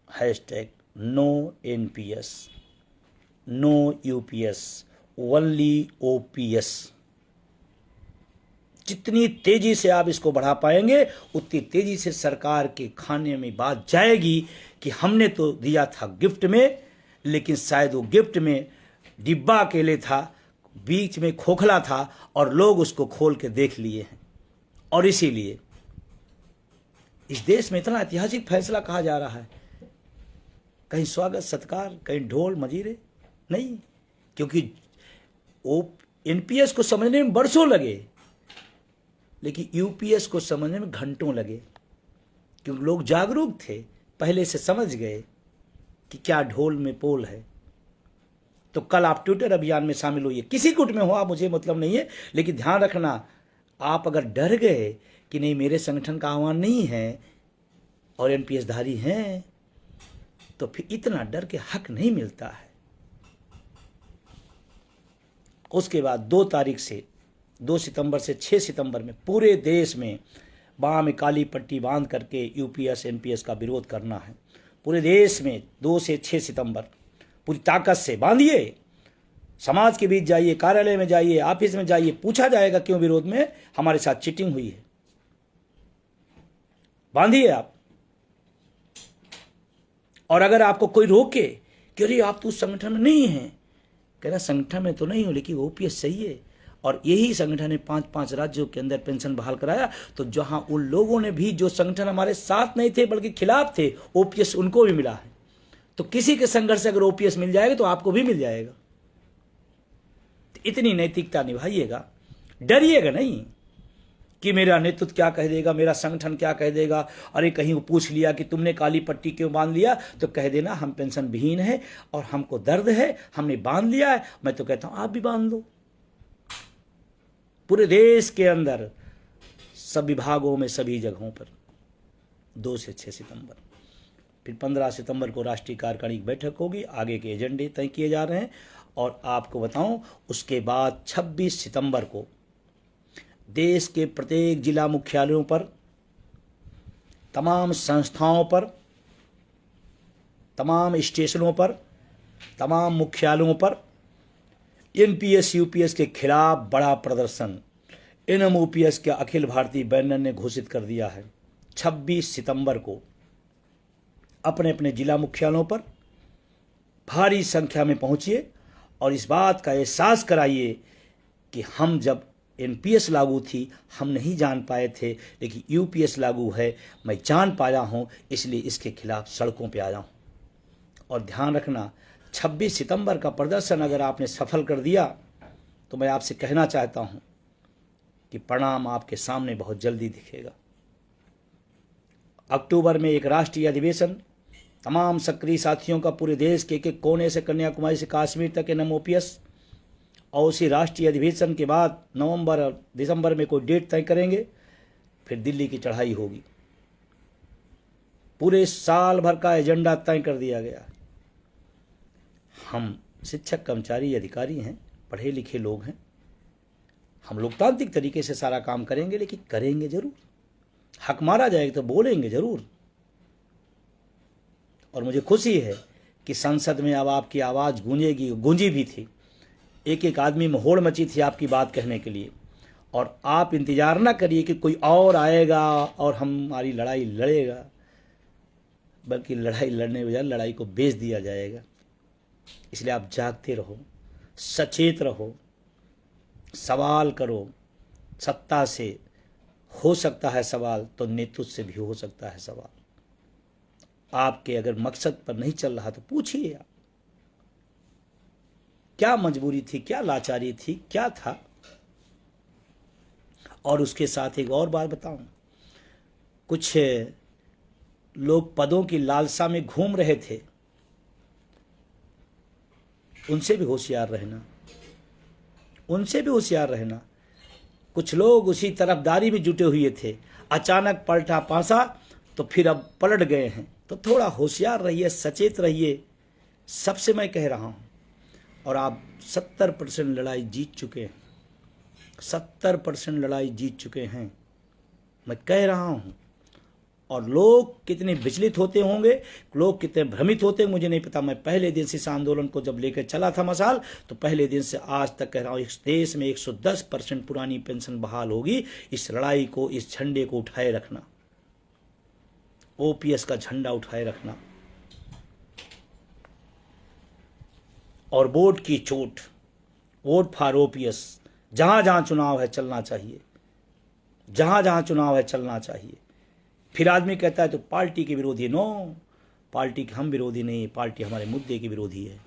hashtag no NPS, no UPS, only OPS. जितनी तेजी से आप इसको बढ़ा पाएंगे, उतनी तेजी से सरकार के खाने में बात जाएगी कि हमने तो दिया था गिफ्ट में, लेकिन शायद वो गिफ्ट में डिब्बा अकेले था, बीच में खोखला था, और लोग उसको खोल के देख लिए हैं। और इसीलिए इस देश में इतना ऐतिहासिक फैसला कहा जा रहा है, कहीं स्वागत सत्कार, कहीं ढोल मजीरे नहीं, क्योंकि वो एनपीएस को समझने में बरसों लगे, लेकिन यूपीएस को समझने में घंटों लगे, क्योंकि लोग जागरूक थे, पहले से समझ गए कि क्या ढोल में पोल है। तो कल आप ट्विटर अभियान में शामिल होइए, किसी गुट में हो आप, मुझे मतलब नहीं है, लेकिन ध्यान रखना, आप अगर डर गए कि नहीं मेरे संगठन का आह्वान नहीं है और एनपीएस धारी हैं, तो फिर इतना डर के हक नहीं मिलता है। उसके बाद 2 तारीख से 2 सितंबर से 6 सितंबर में पूरे देश में बाह में काली पट्टी बांध करके यूपीएस एनपीएस का विरोध करना है। पूरे देश में 2 से 6 सितंबर पूरी ताकत से बांधिए। समाज के बीच जाइए, कार्यालय में जाइए, ऑफिस में जाइए, पूछा जाएगा क्यों विरोध में, हमारे साथ चीटिंग हुई है। बांधिए आप। और अगर आपको कोई रोके कि अरे आप तो उस संगठन में नहीं हैं, कह रहा संगठन में तो नहीं हो, लेकिन ओपीएस सही है। और यही संगठन ने 5-5 राज्यों के अंदर पेंशन बहाल कराया। तो जहां उन लोगों ने भी, जो संगठन हमारे साथ नहीं थे बल्कि खिलाफ थे, ओपीएस उनको भी मिला है। तो किसी के संघर्ष से अगर ओपीएस मिल जाएगा तो आपको भी मिल जाएगा। तो इतनी नैतिकता निभाइएगा, डरिएगा नहीं कि मेरा नेतृत्व क्या कह देगा, मेरा संगठन क्या कह देगा। अरे कहीं वो पूछ लिया कि तुमने काली पट्टी क्यों बांध लिया, तो कह देना हम पेंशन विहीन है और हमको दर्द है, हमने बांध लिया है। मैं तो कहता हूं आप भी बांध लो। पूरे देश के अंदर सब विभागों में, सभी जगहों पर 2 से 6 सितंबर। फिर 15 सितंबर को राष्ट्रीय कार्यकारिणी की बैठक होगी, आगे के एजेंडे तय किए जा रहे हैं। और आपको बताऊं, उसके बाद 26 सितंबर को देश के प्रत्येक जिला मुख्यालयों पर, तमाम संस्थाओं पर, तमाम स्टेशनों पर, तमाम मुख्यालयों पर एनपीएस यूपीएस के खिलाफ बड़ा प्रदर्शन एनएमओपीएस के अखिल भारतीय बैनर ने घोषित कर दिया है। 26 सितंबर को अपने अपने जिला मुख्यालयों पर भारी संख्या में पहुंचिए और इस बात का एहसास कराइए कि हम जब एनपीएस लागू थी हम नहीं जान पाए थे, लेकिन यूपीएस लागू है, मैं जान पाया हूं, इसलिए इसके खिलाफ सड़कों पे आया हूं। और ध्यान रखना, 26 सितंबर का प्रदर्शन अगर आपने सफल कर दिया तो मैं आपसे कहना चाहता हूं कि परिणाम आपके सामने बहुत जल्दी दिखेगा। अक्टूबर में एक राष्ट्रीय अधिवेशन, तमाम सक्रिय साथियों का पूरे देश के एक कोने से कन्याकुमारी से कश्मीर तक एनएमओपीएस, और उसी राष्ट्रीय अधिवेशन के बाद नवंबर और दिसंबर में कोई डेट तय करेंगे, फिर दिल्ली की चढ़ाई होगी। पूरे साल भर का एजेंडा तय कर दिया गया। हम शिक्षक, कर्मचारी, अधिकारी हैं, पढ़े लिखे लोग हैं, हम लोकतांत्रिक तरीके से सारा काम करेंगे, लेकिन करेंगे जरूर। हक मारा जाएगा तो बोलेंगे जरूर। और मुझे खुशी है कि संसद में अब आपकी आवाज़ गूंजेगी, गूंजी भी थी। एक एक आदमी में होड़ मची थी आपकी बात कहने के लिए, और आप इंतज़ार ना करिए कि कोई और आएगा और हमारी लड़ाई लड़ेगा, बल्कि लड़ाई लड़ने के बजाय लड़ाई को बेच दिया जाएगा। इसलिए आप जागते रहो, सचेत रहो, सवाल करो। सत्ता से हो सकता है सवाल, तो नेतृत्व से भी हो सकता है सवाल। आपके अगर मकसद पर नहीं चल रहा तो पूछिए आप, क्या मजबूरी थी, क्या लाचारी थी, क्या था। और उसके साथ एक और बात बताऊं, कुछ लोग पदों की लालसा में घूम रहे थे, उनसे भी होशियार रहना, उनसे भी होशियार रहना। कुछ लोग उसी तरफदारी में जुटे हुए थे, अचानक पलटा पासा तो फिर अब पलट गए हैं। तो थोड़ा होशियार रहिए, सचेत रहिए, सबसे मैं कह रहा हूं। और आप 70% लड़ाई जीत चुके हैं, 70% लड़ाई जीत चुके हैं, मैं कह रहा हूं। और लोग कितने विचलित होते होंगे, लोग कितने भ्रमित होते हैं, मुझे नहीं पता। मैं पहले दिन से इस आंदोलन को जब लेकर चला था मशाल, तो पहले दिन से आज तक कह रहा हूं, इस देश में 110% पुरानी पेंशन बहाल होगी। इस लड़ाई को, इस झंडे को उठाए रखना, ओपीएस का झंडा उठाए रखना। और वोट की चोट, वोट फॉर ओपीएस, जहां जहां चुनाव है चलना चाहिए, जहां जहां चुनाव है चलना चाहिए। फिर आदमी कहता है तो पार्टी के विरोधी। नो, पार्टी के हम विरोधी नहीं, पार्टी हमारे मुद्दे की विरोधी है।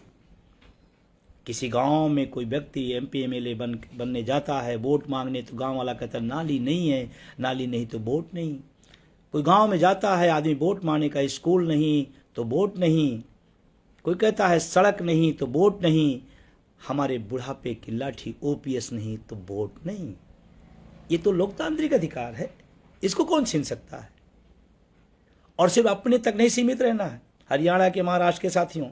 किसी गांव में कोई व्यक्ति एमपी एमएलए बनने जाता है वोट मांगने, तो गांव वाला कहता है नाली नहीं है, नाली नहीं तो वोट नहीं। कोई गांव में जाता है आदमी वोट मांगने का, स्कूल नहीं तो वोट नहीं। कोई कहता है सड़क नहीं तो वोट नहीं। हमारे बुढ़ापे की लाठी ओपीएस नहीं तो वोट नहीं। ये तो लोकतांत्रिक अधिकार है, इसको कौन छीन सकता है। और सिर्फ अपने तक नहीं सीमित रहना है। हरियाणा के, महाराष्ट्र के साथियों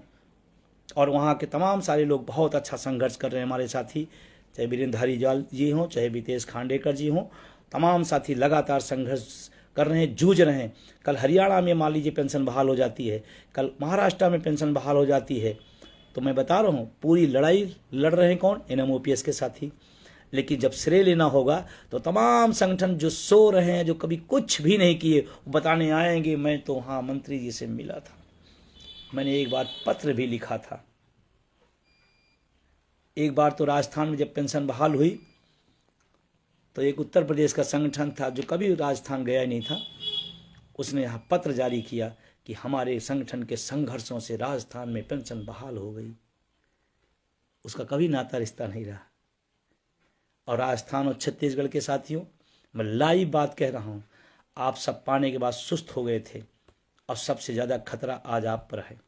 और वहाँ के तमाम सारे लोग बहुत अच्छा संघर्ष कर रहे हैं हमारे साथी, चाहे वीरेंद्र हरिजाल जी हों, चाहे वितेश खांडेकर जी हों, तमाम साथी लगातार संघर्ष कर रहे हैं, जूझ रहे हैं। कल हरियाणा में मान लीजिए पेंशन बहाल हो जाती है, कल महाराष्ट्र में पेंशन बहाल हो जाती है, तो मैं बता रहा हूँ पूरी लड़ाई लड़ रहे हैं कौन, एनएमओपीएस के साथी। लेकिन जब श्रेय लेना होगा तो तमाम संगठन जो सो रहे हैं, जो कभी कुछ भी नहीं किए, वो बताने आएंगे मैं तो हाँ मंत्री जी से मिला था, मैंने एक बार पत्र भी लिखा था। एक बार तो राजस्थान में जब पेंशन बहाल हुई, तो एक उत्तर प्रदेश का संगठन था जो कभी राजस्थान गया नहीं था, उसने यहाँ पत्र जारी किया कि हमारे संगठन के संघर्षों से राजस्थान में पेंशन बहाल हो गई। उसका कभी नाता रिश्ता नहीं रहा। और राजस्थान और छत्तीसगढ़ के साथियों, मैं लाइव बात कह रहा हूँ, आप सब पाने के बाद सुस्त हो गए थे, और सबसे ज़्यादा खतरा आज आप पर है।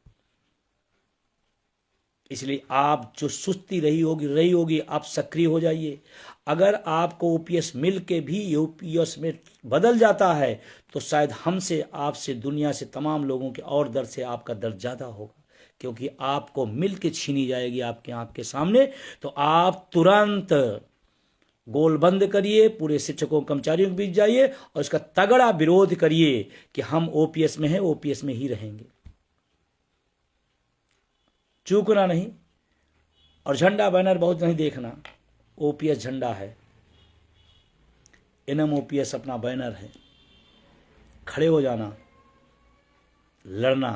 इसलिए आप जो सुस्ती रही होगी, आप सक्रिय हो जाइए। अगर आपको ओपीएस मिल के भी ओपीएस में बदल जाता है, तो शायद हमसे, आपसे, दुनिया से, तमाम लोगों के और दर्द से आपका दर्द ज़्यादा होगा, क्योंकि आपको मिल के छीनी जाएगी आपके आंख के सामने। तो आप तुरंत गोल बंद करिए, पूरे शिक्षकों कर्मचारियों के बीच जाइए और इसका तगड़ा विरोध करिए कि हम ओपीएस में हैं, ओपीएस में ही रहेंगे, चूकना नहीं। और झंडा बैनर बहुत नहीं देखना, ओपीएस झंडा है, एनएमओपीएस अपना बैनर है। खड़े हो जाना, लड़ना,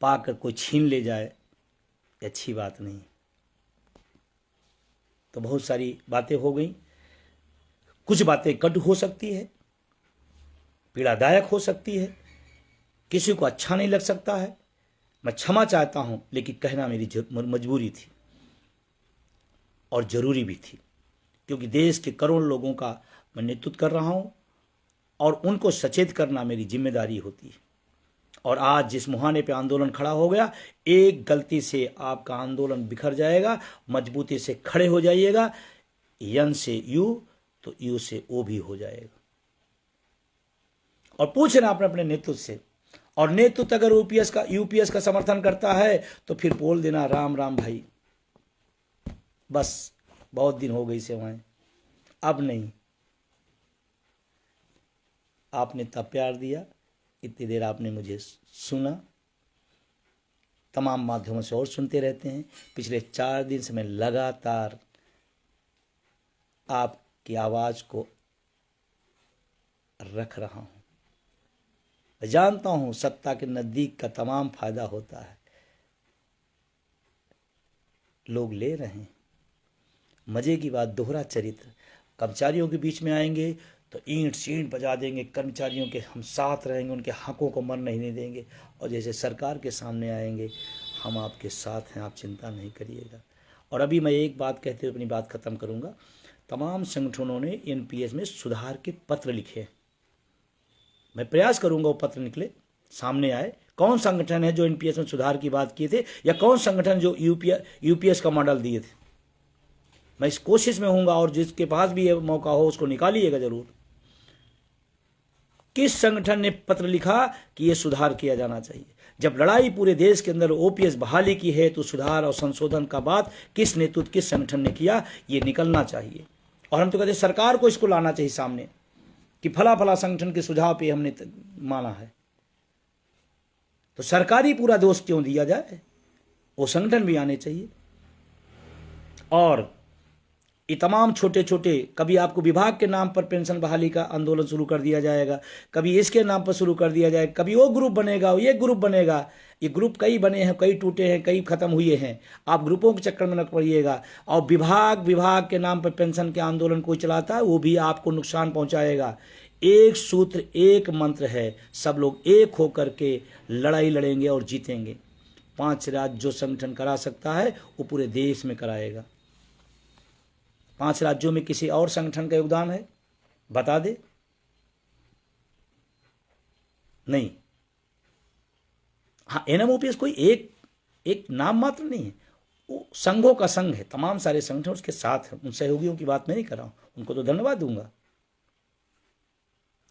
पाकर कोई छीन ले जाए, अच्छी बात नहीं। तो बहुत सारी बातें हो गई, कुछ बातें कटु हो सकती है, पीड़ादायक हो सकती है, किसी को अच्छा नहीं लग सकता है, मैं क्षमा चाहता हूं, लेकिन कहना मेरी मजबूरी थी और जरूरी भी थी, क्योंकि देश के करोड़ों लोगों का मैं नेतृत्व कर रहा हूं और उनको सचेत करना मेरी जिम्मेदारी होती है। और आज जिस मुहाने पे आंदोलन खड़ा हो गया, एक गलती से आपका आंदोलन बिखर जाएगा। मजबूती से खड़े हो जाइएगा, यन से यू तो यू से ओ भी हो जाएगा। और पूछना अपने नेतृत्व से, और नेतृत्व अगर यूपीएस का समर्थन करता है तो फिर बोल देना राम राम भाई, बस बहुत दिन हो गई सेवाएं, अब नहीं। आपने इतना प्यार दिया, इतनी देर आपने मुझे सुना, तमाम माध्यमों से और सुनते रहते हैं। पिछले 4 दिन से मैं लगातार आप की आवाज को रख रहा हूं। मैं जानता हूं सत्ता के नजदीक का तमाम फायदा होता है, लोग ले रहे हैं। मजे की बात, दोहरा चरित्र। कर्मचारियों के बीच में आएंगे तो ईंट सींट बजा देंगे, कर्मचारियों के हम साथ रहेंगे, उनके हकों को मर नहीं देंगे। और जैसे सरकार के सामने आएंगे, हम आपके साथ हैं, आप चिंता नहीं करिएगा। और अभी मैं एक बात कहते हुए अपनी बात खत्म करूंगा। तमाम संगठनों ने एनपीएस में सुधार के पत्र लिखे। मैं प्रयास करूंगा वो पत्र निकले, सामने आए। कौन संगठन है जो एनपीएस में सुधार की बात किए थे, या कौन संगठन जो यूपीएस का मॉडल दिए थे। मैं इस कोशिश में हूंगा, और जिसके पास भी ये मौका हो उसको निकालिएगा जरूर। किस संगठन ने पत्र लिखा कि यह सुधार किया जाना चाहिए। जब लड़ाई पूरे देश के अंदर ओपीएस बहाली की है, तो सुधार और संशोधन का बात किस नेतृत्व, किस संगठन ने किया, ये निकलना चाहिए। और हम तो कहते सरकार को इसको लाना चाहिए सामने कि फला फला संगठन के सुझाव पे हमने माना है। तो सरकारी पूरा दोष क्यों दिया जाए, वो संगठन भी आने चाहिए। और ये तमाम छोटे छोटे, कभी आपको विभाग के नाम पर पेंशन बहाली का आंदोलन शुरू कर दिया जाएगा, कभी इसके नाम पर शुरू कर दिया जाएगा, कभी वो ग्रुप बनेगा, ये ग्रुप बनेगा। ये ग्रुप कई बने हैं, कई टूटे हैं, कई खत्म हुए हैं। आप ग्रुपों के चक्कर में न पड़िएगा। और विभाग के नाम पर पेंशन के आंदोलन कोई चलाता है, वो भी आपको नुकसान पहुंचाएगा। एक सूत्र, एक मंत्र है, सब लोग एक होकर के लड़ाई लड़ेंगे और जीतेंगे। 5 राज्य जो संगठन करा सकता है, वो पूरे देश में कराएगा। 5 राज्यों में किसी और संगठन का योगदान है, बता दे। नहीं। हाँ, एनएमओपीएस कोई एक नाम मात्र नहीं है, वो संघों का संघ है। तमाम सारे संगठन उसके साथ हैं। उन सहयोगियों की बात मैं नहीं कर रहा हूं, उनको तो धन्यवाद दूंगा।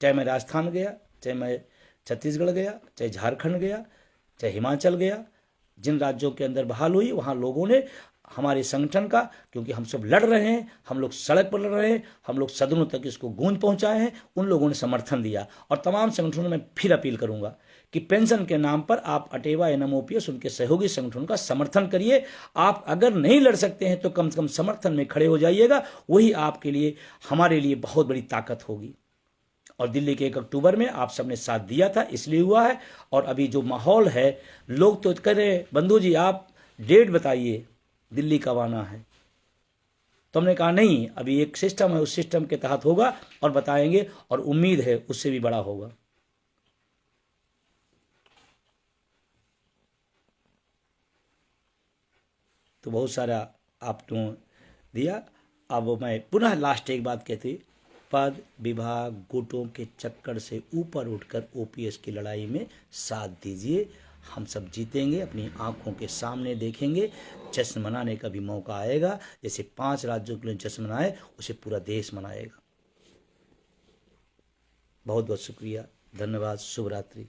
चाहे मैं राजस्थान गया, चाहे मैं छत्तीसगढ़ गया, चाहे झारखंड गया, चाहे हिमाचल गया, जिन राज्यों के अंदर बहाल हुई, वहां लोगों ने हमारे संगठन का, क्योंकि हम सब लड़ रहे हैं, हम लोग सड़क पर लड़ रहे हैं, हम लोग सदनों तक इसको गूंज पहुंचाए हैं, उन लोगों ने समर्थन दिया। और तमाम संगठनों में फिर अपील करूंगा कि पेंशन के नाम पर आप अटेवा, एनएमओपीएस, उनके सहयोगी संगठनों का समर्थन करिए। आप अगर नहीं लड़ सकते हैं तो कम से कम समर्थन में खड़े हो जाइएगा, वही आपके लिए, हमारे लिए बहुत बड़ी ताकत होगी। और दिल्ली के 1 अक्टूबर में आप सबने साथ दिया था, इसलिए हुआ है। और अभी जो माहौल है, लोग तो कह रहे हैं बंधु जी आप डेट बताइए, दिल्ली कब आना है। तो हमने कहा नहीं, अभी एक सिस्टम है, उस सिस्टम के तहत होगा और बताएंगे, और उम्मीद है उससे भी बड़ा होगा। तो बहुत सारा आपने दिया। अब मैं पुनः लास्ट एक बात कहती, पद, विभाग, गुटों के चक्कर से ऊपर उठकर ओपीएस की लड़ाई में साथ दीजिए। हम सब जीतेंगे, अपनी आंखों के सामने देखेंगे। जश्न मनाने का भी मौका आएगा। जैसे 5 राज्यों के लिए जश्न मनाए, उसे पूरा देश मनाएगा। बहुत बहुत शुक्रिया, धन्यवाद, शुभ रात्रि।